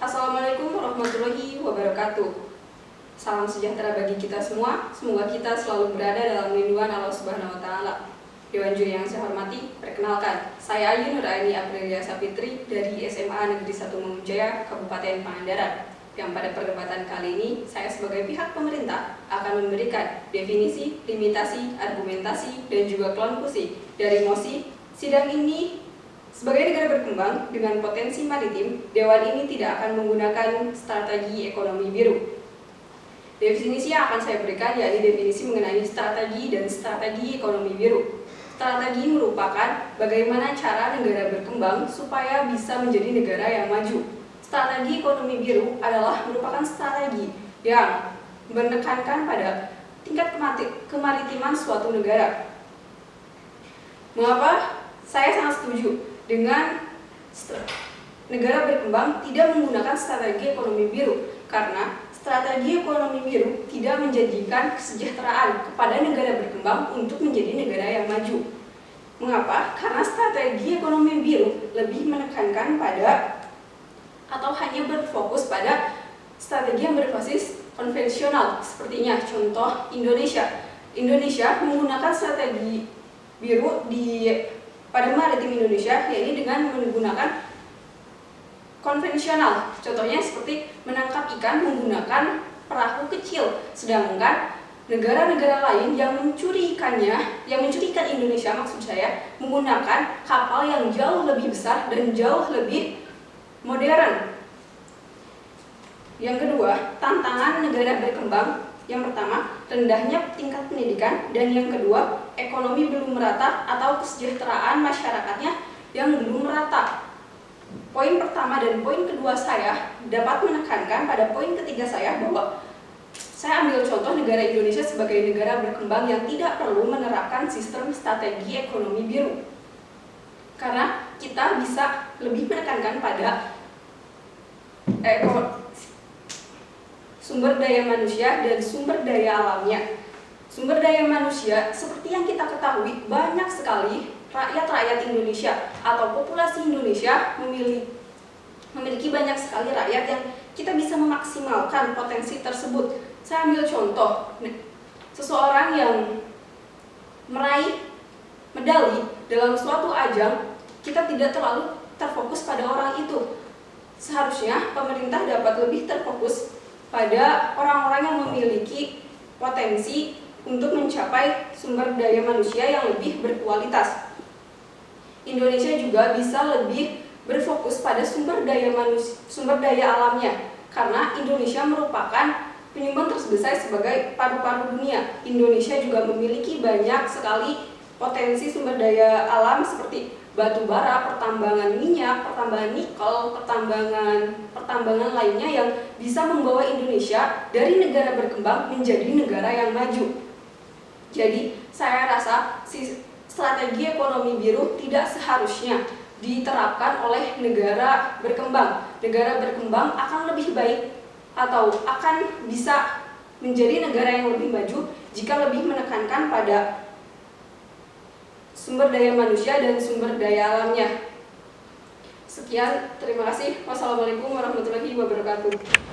Assalamualaikum warahmatullahi wabarakatuh. Salam sejahtera bagi kita semua. Semoga kita selalu berada dalam lindungan Allah Subhanahu wa taala. Dewan juri yang saya hormati, perkenalkan, saya Ayu Nuraini Aprilia Sapitri dari SMA Negeri 1 Mangunjaya, Kabupaten Pangandaran. Yang pada perdebatan kali ini, saya sebagai pihak pemerintah akan memberikan definisi, limitasi, argumentasi, dan juga konklusi dari mosi. Sidang ini sebagai negara berkembang dengan potensi maritim, Dewan ini tidak akan menggunakan strategi ekonomi biru. Definisi yang akan saya berikan yakni definisi mengenai strategi dan strategi ekonomi biru. Strategi merupakan bagaimana cara negara berkembang supaya bisa menjadi negara yang maju. Strategi ekonomi biru adalah merupakan strategi yang menekankan pada tingkat kemaritiman suatu negara. Mengapa saya sangat setuju dengan negara berkembang tidak menggunakan strategi ekonomi biru? Karena strategi ekonomi biru tidak menjadikan kesejahteraan kepada negara berkembang untuk menjadi negara yang maju. Mengapa? Karena strategi ekonomi biru lebih menekankan pada atau hanya berfokus pada strategi yang berbasis konvensional. Sepertinya contoh Indonesia. Indonesia menggunakan strategi biru pada maritim Indonesia, yaitu dengan menggunakan konvensional. Contohnya seperti menangkap ikan menggunakan perahu kecil, sedangkan negara-negara lain yang mencuri ikannya, yang mencuri ikan Indonesia maksud saya, menggunakan kapal yang jauh lebih besar dan jauh lebih modern. Yang kedua, tantangan negara berkembang. Yang pertama, rendahnya tingkat pendidikan, dan yang kedua, ekonomi belum merata atau kesejahteraan masyarakatnya yang belum merata. Poin pertama dan poin kedua saya dapat menekankan pada poin ketiga saya bahwa saya ambil contoh negara Indonesia sebagai negara berkembang yang tidak perlu menerapkan sistem strategi ekonomi biru. Karena kita bisa lebih menekankan pada sumber daya manusia dan sumber daya alamnya. Sumber daya manusia, seperti yang kita ketahui, banyak sekali rakyat-rakyat Indonesia atau populasi Indonesia memiliki banyak sekali rakyat yang kita bisa memaksimalkan potensi tersebut. Saya ambil contoh, seseorang yang meraih medali dalam suatu ajang, kita tidak terlalu terfokus pada orang itu. Seharusnya pemerintah dapat lebih terfokus pada orang-orang yang memiliki potensi untuk mencapai sumber daya manusia yang lebih berkualitas. Indonesia juga bisa lebih berfokus pada sumber daya alamnya, karena Indonesia merupakan penyumbang terbesar sebagai paru-paru dunia. Indonesia juga memiliki banyak sekali potensi sumber daya alam seperti batu bara, pertambangan minyak, pertambangan nikel, pertambangan lainnya yang bisa membawa Indonesia dari negara berkembang menjadi negara yang maju. Jadi saya rasa strategi ekonomi biru tidak seharusnya diterapkan oleh negara berkembang. Negara berkembang akan lebih baik atau akan bisa menjadi negara yang lebih maju jika lebih menekankan pada sumber daya manusia dan sumber daya alamnya. Sekian, terima kasih. Wassalamualaikum warahmatullahi wabarakatuh.